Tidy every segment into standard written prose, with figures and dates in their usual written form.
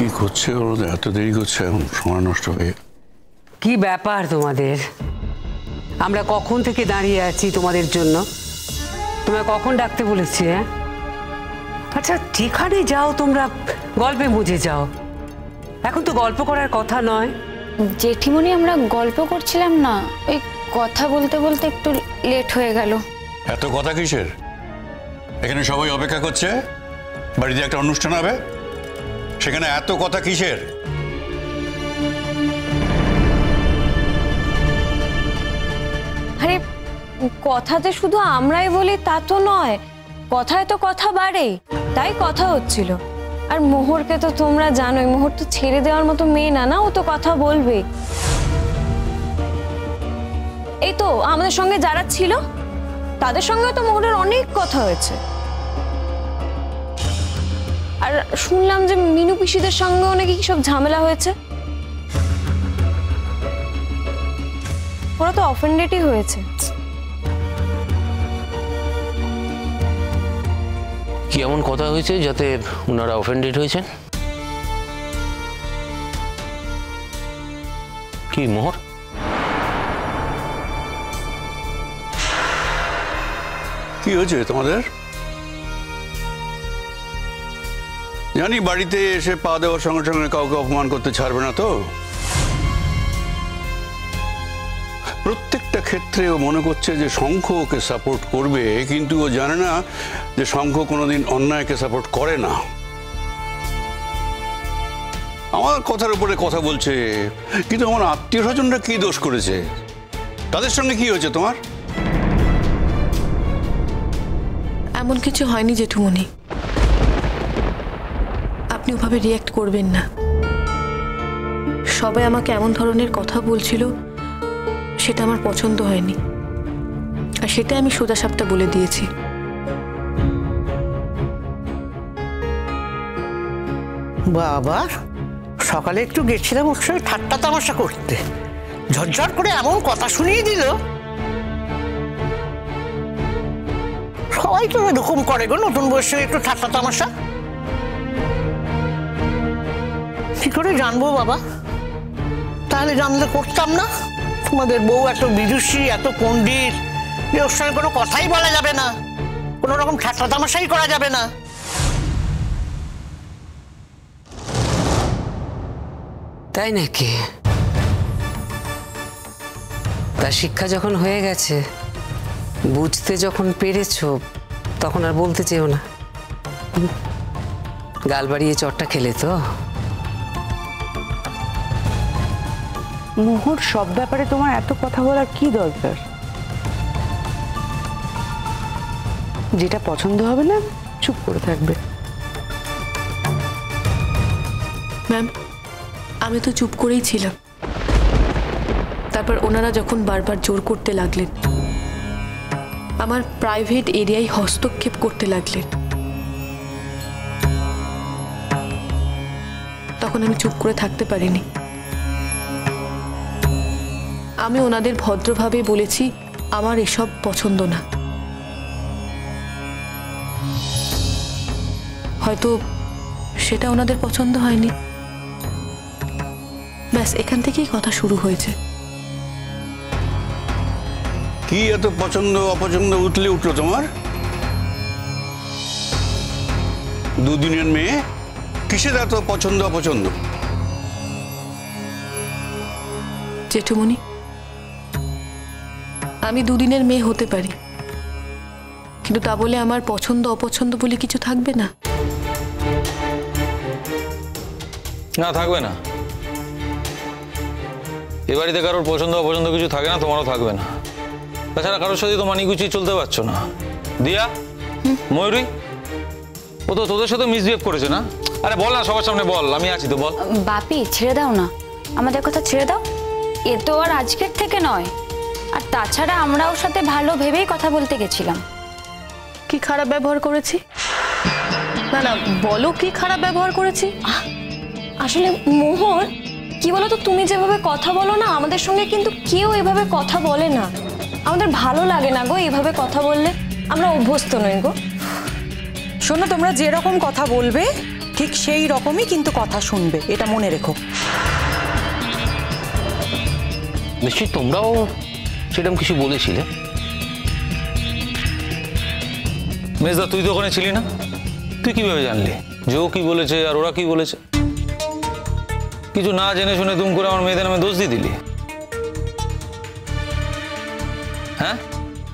কি করছে ওরা, এত দেরি করছে, এখন সময় নষ্ট হয়ে। কি ব্যাপার তোমাদের? আমরা কখন থেকে দাঁড়িয়ে আছি তোমাদের জন্য। তোমরা কখন ডাকতে বলেছি? হ্যাঁ, আচ্ছা যেখানে যাও তোমরা গল্পে বুঝে যাও, এখন তো গল্প করার কথা নয়। জেঠিমণি আমরা গল্প করছিলাম না, ওই কথা বলতে বলতে একটু লেট হয়ে গেল। এত কথা কিসের? এখানে সবাই অপেক্ষা করছে, বাড়িতে একটা অনুষ্ঠান হবে, সেখানে এত কথা কিসের? আরে কথা যে শুধু আমরাই বলি তা তো নয়, কথায় তো কথা বাড়ে, তাই কথা হচ্ছিল। আর মোহরকে তো তোমরা জানোই, মোহর তো ছেড়ে দেওয়ার মতো মেয়ে না, ও তো কথা বলবে। এই তো আমাদের সঙ্গে যারা ছিল তাদের সঙ্গে তো মোহরের অনেক কথা হয়েছে। আর শুনলাম যে মিনু পিসিদের সঙ্গেও নাকি সব ঝামেলা হয়েছে। ওরা তো অফেন্ডেডই হয়েছে। কি এমন কথা হয়েছে যাতে ওনারা অফেন্ডেড হয়েছেন? কি মোহর? কি হয়েছে তোমাদের? জানি বাড়িতে এসে পা দেওয়ার সঙ্গে সঙ্গে কাউকে অপমান করতে ছাড়বে না তো। প্রত্যেকটা ক্ষেত্রে ও মনে করছে যে শঙ্খ ওকে সাপোর্ট করবে, কিন্তু ও জানে না যে শঙ্খ কোনোদিন অন্যায়কে সাপোর্ট করে না। আমার কথার উপরে কথা বলছে, কিন্তু আমার আত্মীয় স্বজনরা কি দোষ করেছে? তাদের সঙ্গে কি হয়েছে তোমার? এমন কিছু হয়নি জেঠুমণি, আপনি ওভাবে রিয়্যাক্ট করবেন না। সবাই আমাকে এমন ধরনের কথা বলছিল, সেটা আমার পছন্দ হয়নি, আর সেটা আমি সোজাসাপটা বলে দিয়েছি। বাবা, সকালে একটু গেছিলাম ওর সঙ্গে ঠাট্টা তামাশা করতে, ঝরঝর করে এমন কথা শুনিয়ে দিল। সবাই তো এরকম করে গো, নতুন বয়সে একটু ঠাট্টা তামাশা। কি করে জানবো বাবা? তাহলে জানলে করতাম না। তোমাদের বউ এত বিদুষী, এত পণ্ডিত, যে ওর সঙ্গে কোনো কথাই বলা যাবে না, কোনো রকম ঠাট্টা তামাশাই করা যাবে না। তাই নাকি? তার শিক্ষা যখন হয়ে গেছে, বুঝতে যখন পেরেছো, তখন আর বলতে চেও না। গাল বাড়িয়ে চটটা খেলে তো। মোহর, সব ব্যাপারে তোমার এত কথা বলার কি দরকার? যেটা পছন্দ হবে না চুপ করে থাকবে। ম্যাম, আমি তো চুপ করেই ছিলাম। তারপর ওনারা যখন বারবার জোর করতে লাগলেন, আমার প্রাইভেট এরিয়ায় হস্তক্ষেপ করতে লাগলেন, তখন আমি চুপ করে থাকতে পারিনি। আমি ওনাদের ভদ্রভাবে বলেছি আমার এসব পছন্দ না। হয়তো সেটা ওনাদের পছন্দ হয়নি, ব্যাস এখান থেকেই কথা শুরু হয়েছে। কি এত পছন্দ অপছন্দ উঠলে উঠলো তোমার? দুদিনের মেয়ে, কিসের এত পছন্দ অপছন্দ? জেঠুমণি, আমি দুদিনের মেয়ে হতে পারি, কিন্তু তা বলে আমার পছন্দ অপছন্দ বলে কিছু থাকবে না। না, থাকবে না। এ বাড়িতে কারোর পছন্দ অপছন্দ কিছু থাকে না, তোমারও থাকবে না। তাছাড়া কারোর সাথে তো মানি গুছিয়ে চলতে পারছো না। দিয়া, ময়ূরী, ও তো তোদের সাথে মিসবিহেভ করেছে না? আরে বল না, সবার সামনে বল, আমি আছি তো, বল। বাপি, ছেড়ে দাও না, আমাদের কথা ছেড়ে দাও। এ তো আর আজকের থেকে নয়, আর তাছাড়া আমরা ওর সাথে ভালো ভেবেই কথা বলতে গেছিলাম। কি খারাপ ব্যবহার করেছি? না না, বলো কি খারাপ ব্যবহার করেছি? আসলে মোহর, কি বলো তো, তুমি যেভাবে কথা বলো না, আমাদের সঙ্গে কিন্তু কেউ এভাবে কথা বলে না। আমাদের ভালো লাগে না গো এইভাবে কথা বললে, আমরা অভ্যস্ত নই গো। শোনো, তোমরা যেরকম কথা বলবে ঠিক সেই রকমই কিন্তু কথা শুনবে, এটা মনে রেখো। নিশ্চয়ই তোমরাও সেরকম কিছু বলেছিলে। মেজদা, তুই তো ওখানে ছিলি না, তুই কিভাবে জানলি যে ও কি বলেছে আর ওরা কি বলেছে? কিছু না জেনে শুনে তুম করে আমার মেয়েদের নামে দোষ দিয়ে দিলি? হ্যাঁ,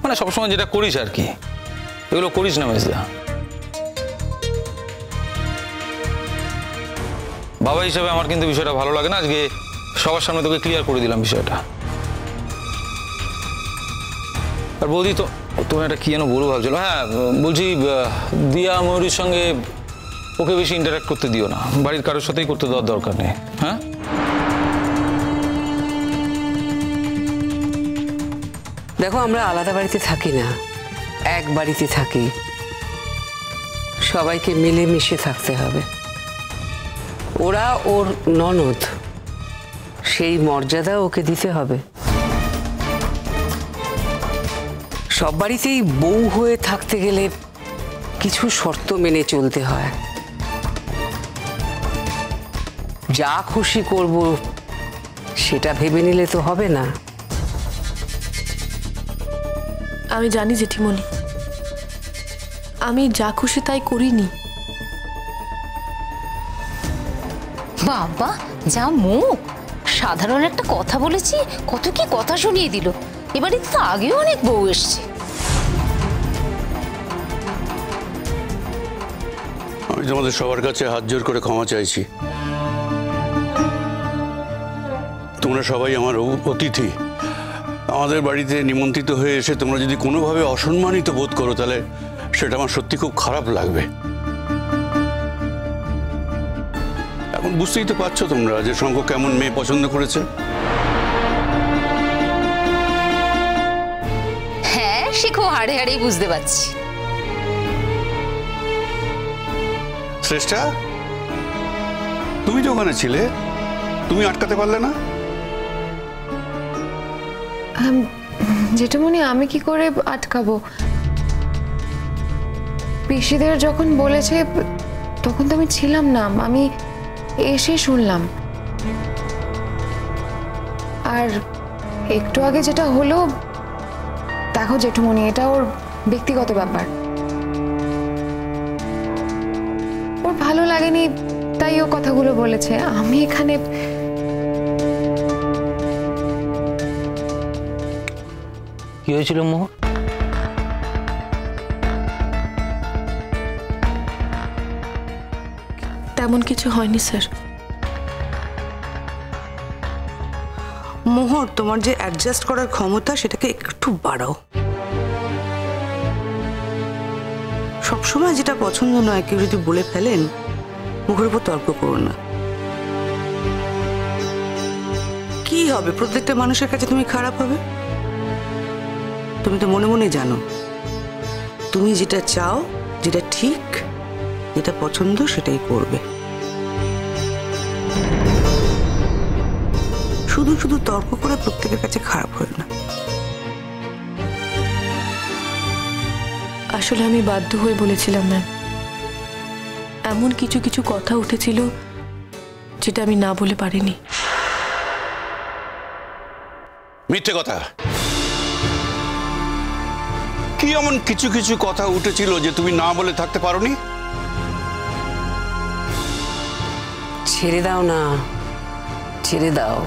মানে সবসময় যেটা করিস আর কি, এগুলো করিস না মেজদা। বাবা হিসাবে আমার কিন্তু বিষয়টা ভালো লাগে না। আজকে সবার সামনে তোকে ক্লিয়ার করে দিলাম বিষয়টা। আর বৌদি, তো তুমি একটা কি যেন বলবো ভাবছিল। হ্যাঁ বলছি, দিয়া ময়ূরীর সঙ্গে ওকে বেশি ইন্টারাক্ট করতে দিও না, বাড়ির কারোর সাথেই করতে দেওয়ার দরকার নেই। হ্যাঁ, দেখো, আমরা আলাদা বাড়িতে থাকি না, এক বাড়িতে থাকি। সবাইকে মিলেমিশে থাকতে হবে। ওরা ওর ননদ, সেই মর্যাদা ওকে দিতে হবে। সব বাড়িতেই বউ হয়ে থাকতে গেলে কিছু শর্ত মেনে চলতে হয়। যা খুশি করব সেটা ভেবে নিলে তো হবে না। আমি জানি জেঠিমণি, আমি যা খুশি তাই করিনি। বাবা, যা মুখ! সাধারণ একটা কথা বলেছি, কত কি কথা শুনিয়ে দিল। এবারে তো আগেও অনেক বউ এসছে। আমি তোমাদের সবার কাছে হাত জোর করে ক্ষমা চাইছি। তোমরা সবাই আমার অতিথি। আমাদের বাড়িতে নিমন্ত্রিত হয়ে এসে তোমরা যদি কোনোভাবে অসম্মানিত বোধ করো, তাহলে সেটা আমার সত্যি খুব খারাপ লাগবে। এখন বুঝতেই তো পারছো তোমরা যে শঙ্খ কেমন মেয়ে পছন্দ করেছে। হ্যাঁ, সে খুব হাড়ে হাড়েই বুঝতে পারছি। শ্রেষ্ঠা, তুমি তো ওখানে ছিলে, তুমি আটকাতে পারলে না? জেঠিমণি, আমি কি করে আটকাবো? পিসিদের যখন বলেছে তখন তো আমি ছিলাম না, আমি এসে শুনলাম। আর একটু আগে যেটা হলো, দেখো জেঠুমণি, এটা ওর ব্যক্তিগত ব্যাপার। ওর ভালো লাগেনি তাই ও কথাগুলো বলেছে। আমি এখানে কি হয়েছিল মোহর? তেমন কিছু হয়নি স্যার। মোহর, তোমার যে অ্যাডজাস্ট করার ক্ষমতা সেটাকে একটু বাড়াও। সবসময় যেটা পছন্দ নয় কেউ যদি বলে ফেলেন, মুখের উপর তর্ক করো না। কি হবে, প্রত্যেকটা মানুষের কাছে তুমি খারাপ হবে? তুমি তো মনে মনে জানো তুমি যেটা চাও, যেটা ঠিক, যেটা পছন্দ সেটাই করবে। শুধু শুধু তর্ক করে প্রত্যেকের কাছে খারাপ হয় না। আসলে আমি বাধ্য হয়ে বলেছিলাম ম্যাম। এমন কিছু কিছু কথা উঠেছিল যেটা আমি না বলে পারিনি। মিথ্যে কথা। কি এমন কিছু কিছু কথা উঠেছিল যে তুমি না বলে থাকতে পারোনি? ছেড়ে দাও না, ছেড়ে দাও।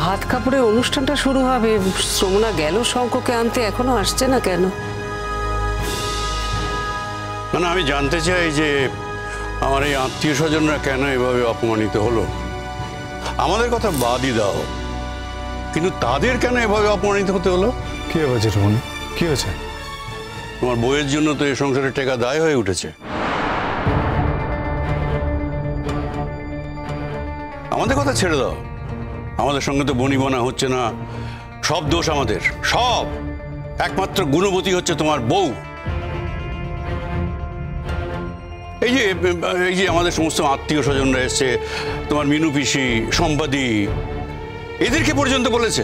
ভাত কাপড়ের অনুষ্ঠানটা শুরু হবে। শ্রমনা গেল শঙ্ককে আনতে, এখনো আসছে না কেন? মানে আমি জানতে চাই যে আমার এই আত্মীয় স্বজনরা কেন এভাবে অপমানিত হলো। আমাদের কথা বাদই দাও, কিন্তু তাদের কেন এভাবে অপমানিত হতে হলো? কি হয়েছে রমণী, কি হয়েছে? তোমার বইয়ের জন্য তো এই সংসারের টাকা দায় হয়ে উঠেছে। আমাদের কথা ছেড়ে দাও। আমাদের সঙ্গে তো বনিবনা হচ্ছে না, সব দোষ আমাদের, সব। একমাত্র গুণবতী হচ্ছে তোমার বউ। এই যে আমাদের সমস্ত আত্মীয় স্বজনরা এসছে, তোমার মিনু পিসি, সম্পাদি, এদেরকে পর্যন্ত বলেছে।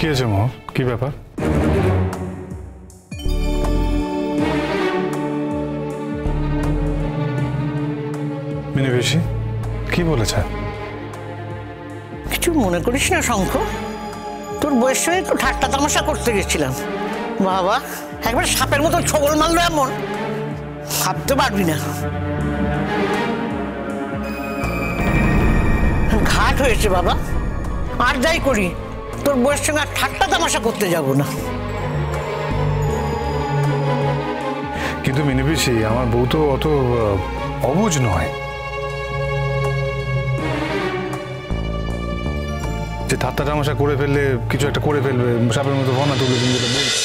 কি হয়েছে মোহর? কি ব্যাপার? মিনি বেশি কি বলেছে? কিছু মনে করিস না শঙ্খ, তোর বউয়ের সঙ্গে একটু ঠাট্টা তামাশা করতে গেছিলাম। বাবা একবার সাপের মতো ছবল মারলো, এমন ভাবতে পারবি না। ঘাট হয়েছে বাবা, আর যাই করি তোর বউয়ের সঙ্গে আর ঠাট্টা তামাশা করতে যাব না। কিন্তু মিনি বেশি আমার বউ তো অত অবুঝ নয় যে ঠাট্টা তামাশা করে ফেললে কিছু একটা করে ফেলবে, সাপের মতো ভনা তুলবে। তুমি যেটা বলছো